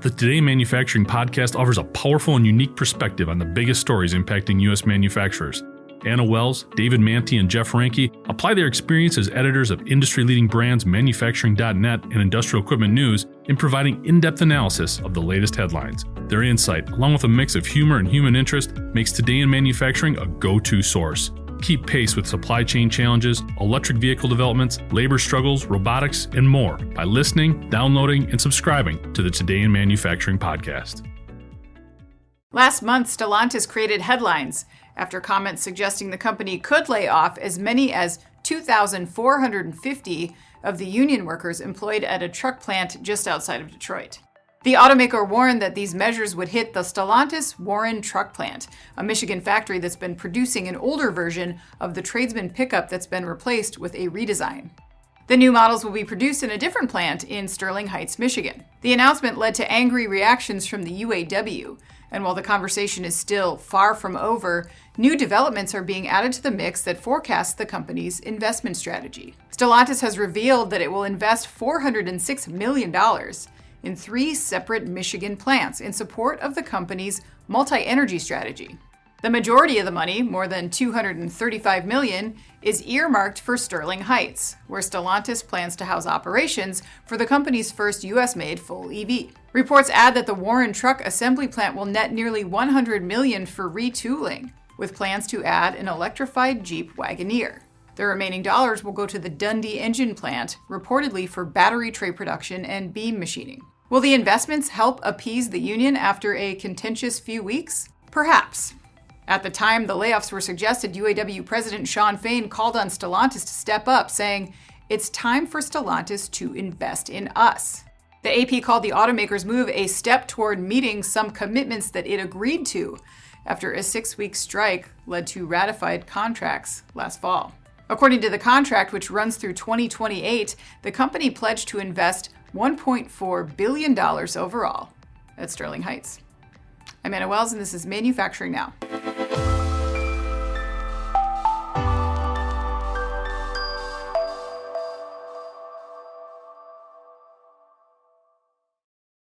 The Today in Manufacturing podcast offers a powerful and unique perspective on the biggest stories impacting U.S. manufacturers. Anna Wells, David Manty, and Jeff Ranke apply their experience as editors of industry-leading brands Manufacturing.net and Industrial Equipment News in providing in-depth analysis of the latest headlines. Their insight, along with a mix of humor and human interest, makes Today in Manufacturing a go-to source. Keep pace with supply chain challenges, electric vehicle developments, labor struggles, robotics, and more by listening, downloading, and subscribing to the Today in Manufacturing podcast. Last month, Stellantis created headlines after comments suggesting the company could lay off as many as 2,450 of the union workers employed at a truck plant just outside of Detroit. The automaker warned that these measures would hit the Stellantis Warren Truck Plant, a Michigan factory that's been producing an older version of the Tradesman pickup that's been replaced with a redesign. The new models will be produced in a different plant in Sterling Heights, Michigan. The announcement led to angry reactions from the UAW, and while the conversation is still far from over, new developments are being added to the mix that forecast the company's investment strategy. Stellantis has revealed that it will invest $406 million in 3 separate Michigan plants in support of the company's multi-energy strategy. The majority of the money, more than $235 million, is earmarked for Sterling Heights, where Stellantis plans to house operations for the company's first U.S.-made full EV. Reports add that the Warren Truck Assembly Plant will net nearly $100 million for retooling, with plans to add an electrified Jeep Wagoneer. The remaining dollars will go to the Dundee Engine Plant, reportedly for battery tray production and beam machining. Will the investments help appease the union after a contentious few weeks? Perhaps. At the time the layoffs were suggested, UAW President Shawn Fain called on Stellantis to step up, saying, "It's time for Stellantis to invest in us." The AP called the automaker's move a step toward meeting some commitments that it agreed to after a 6-week strike led to ratified contracts last fall. According to the contract, which runs through 2028, the company pledged to invest $1.4 billion overall at Sterling Heights. I'm Anna Wells, and this is Manufacturing Now.